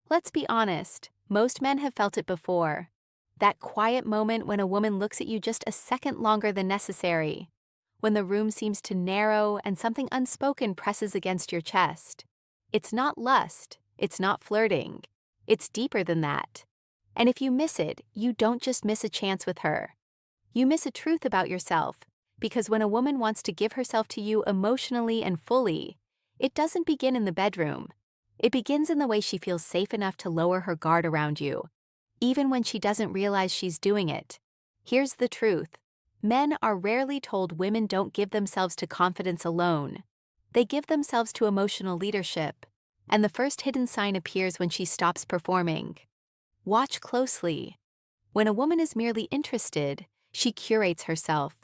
Let's be honest, most men have felt it before. That quiet moment when a woman looks at you just a second longer than necessary. When the room seems to narrow and something unspoken presses against your chest. It's not lust, it's not flirting. It's deeper than that. And if you miss it, you don't just miss a chance with her. You miss a truth about yourself, because when a woman wants to give herself to you emotionally and fully, it doesn't begin in the bedroom. It begins in the way she feels safe enough to lower her guard around you, even when she doesn't realize she's doing it. Here's the truth. Men are rarely told women don't give themselves to confidence alone. They give themselves to emotional leadership, and the first hidden sign appears when she stops performing. Watch closely. When a woman is merely interested, she curates herself.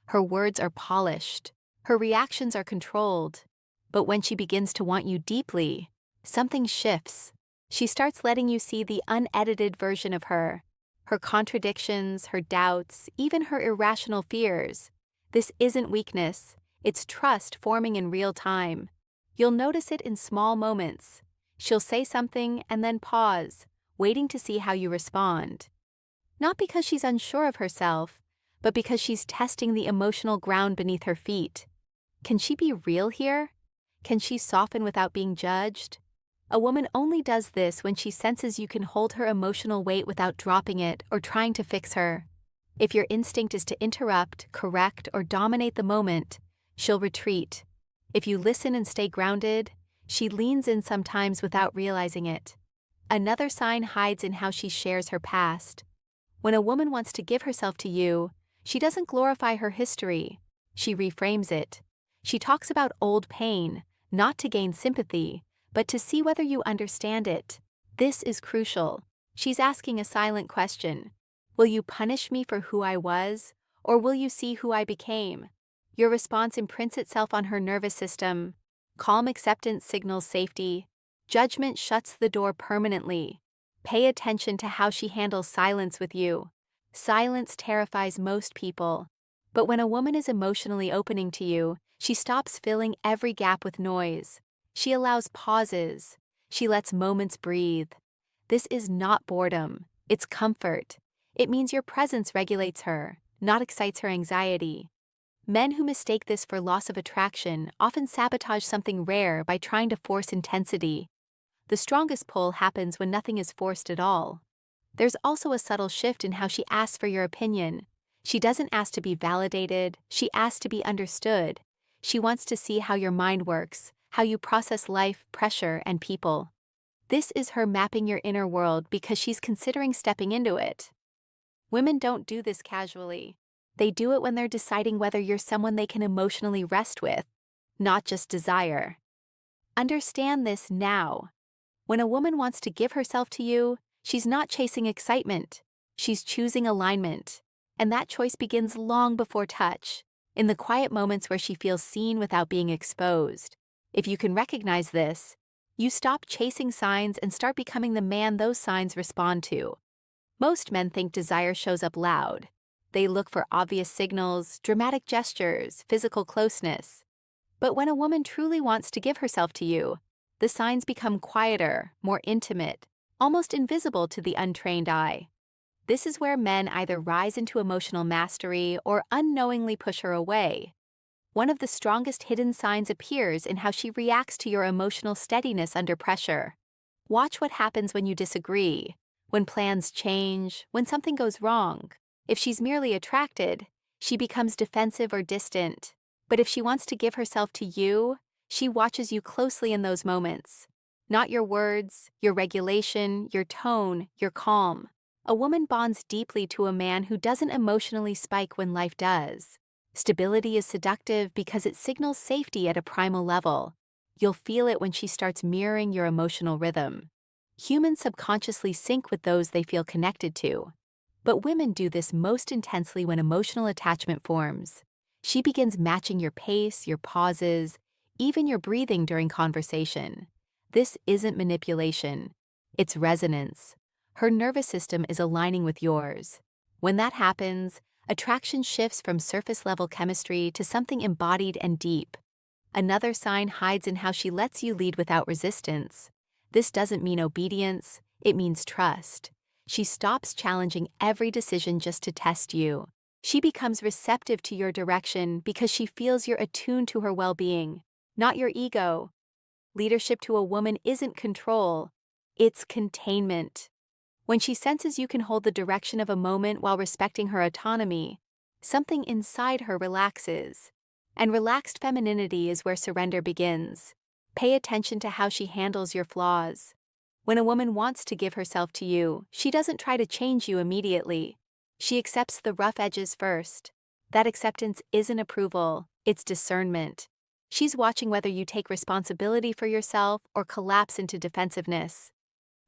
Her words are polished. Her reactions are controlled. But when she begins to want you deeply, something shifts. She starts letting you see the unedited version of her. Her contradictions, her doubts, even her irrational fears. This isn't weakness. It's trust forming in real time. You'll notice it in small moments. She'll say something and then pause, waiting to see how you respond. Not because she's unsure of herself, but because she's testing the emotional ground beneath her feet. Can she be real here? Can she soften without being judged? A woman only does this when she senses you can hold her emotional weight without dropping it or trying to fix her. If your instinct is to interrupt, correct, or dominate the moment, she'll retreat. If you listen and stay grounded, she leans in sometimes without realizing it. Another sign hides in how she shares her past. When a woman wants to give herself to you, she doesn't glorify her history. She reframes it. She talks about old pain, not to gain sympathy, but to see whether you understand it. This is crucial. She's asking a silent question. Will you punish me for who I was, or will you see who I became? Your response imprints itself on her nervous system. Calm acceptance signals safety. Judgment shuts the door permanently. Pay attention to how she handles silence with you. Silence terrifies most people. But when a woman is emotionally opening to you, she stops filling every gap with noise. She allows pauses. She lets moments breathe. This is not boredom. It's comfort. It means your presence regulates her, not excites her anxiety. Men who mistake this for loss of attraction often sabotage something rare by trying to force intensity. The strongest pull happens when nothing is forced at all. There's also a subtle shift in how she asks for your opinion. She doesn't ask to be validated, she asks to be understood. She wants to see how your mind works, how you process life, pressure, and people. This is her mapping your inner world because she's considering stepping into it. Women don't do this casually. They do it when they're deciding whether you're someone they can emotionally rest with, not just desire. Understand this now. When a woman wants to give herself to you, she's not chasing excitement. She's choosing alignment. And that choice begins long before touch, in the quiet moments where she feels seen without being exposed. If you can recognize this, you stop chasing signs and start becoming the man those signs respond to. Most men think desire shows up loud. They look for obvious signals, dramatic gestures, physical closeness. But when a woman truly wants to give herself to you, the signs become quieter, more intimate, almost invisible to the untrained eye. This is where men either rise into emotional mastery or unknowingly push her away. One of the strongest hidden signs appears in how she reacts to your emotional steadiness under pressure. Watch what happens when you disagree, when plans change, when something goes wrong. If she's merely attracted, she becomes defensive or distant. But if she wants to give herself to you, she watches you closely in those moments. Not your words, your regulation, your tone, your calm. A woman bonds deeply to a man who doesn't emotionally spike when life does. Stability is seductive because it signals safety at a primal level. You'll feel it when she starts mirroring your emotional rhythm. Humans subconsciously sync with those they feel connected to. But women do this most intensely when emotional attachment forms. She begins matching your pace, your pauses, even your breathing during conversation. This isn't manipulation. It's resonance. Her nervous system is aligning with yours. When that happens, attraction shifts from surface-level chemistry to something embodied and deep. Another sign hides in how she lets you lead without resistance. This doesn't mean obedience, it means trust. She stops challenging every decision just to test you. She becomes receptive to your direction because she feels you're attuned to her well-being, not your ego. Leadership to a woman isn't control, it's containment. When she senses you can hold the direction of a moment while respecting her autonomy, something inside her relaxes. And relaxed femininity is where surrender begins. Pay attention to how she handles your flaws. When a woman wants to give herself to you, she doesn't try to change you immediately. She accepts the rough edges first. That acceptance isn't approval, it's discernment. She's watching whether you take responsibility for yourself or collapse into defensiveness.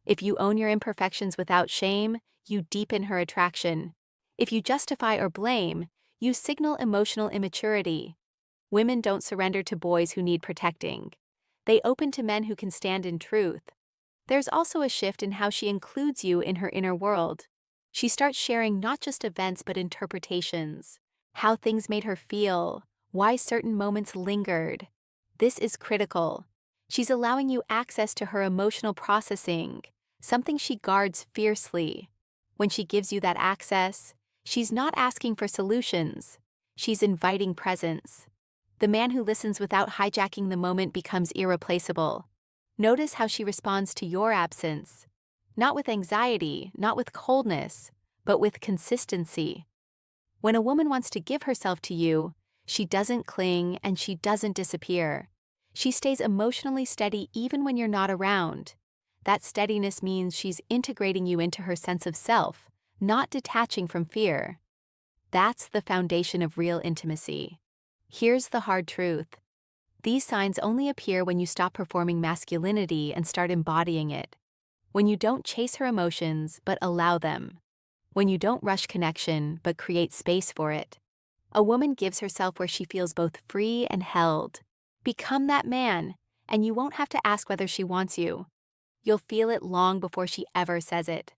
If you own your imperfections without shame, you deepen her attraction. If you justify or blame, you signal emotional immaturity. Women don't surrender to boys who need protecting. They open to men who can stand in truth. There's also a shift in how she includes you in her inner world. She starts sharing not just events but interpretations, how things made her feel, why certain moments lingered. This is critical. She's allowing you access to her emotional processing, something she guards fiercely. When she gives you that access, she's not asking for solutions. She's inviting presence. The man who listens without hijacking the moment becomes irreplaceable. Notice how she responds to your absence. Not with anxiety, not with coldness, but with consistency. When a woman wants to give herself to you, she doesn't cling and she doesn't disappear. She stays emotionally steady even when you're not around. That steadiness means she's integrating you into her sense of self, not detaching from fear. That's the foundation of real intimacy. Here's the hard truth. These signs only appear when you stop performing masculinity and start embodying it. When you don't chase her emotions, but allow them. When you don't rush connection, but create space for it. A woman gives herself where she feels both free and held. Become that man, and you won't have to ask whether she wants you. You'll feel it long before she ever says it.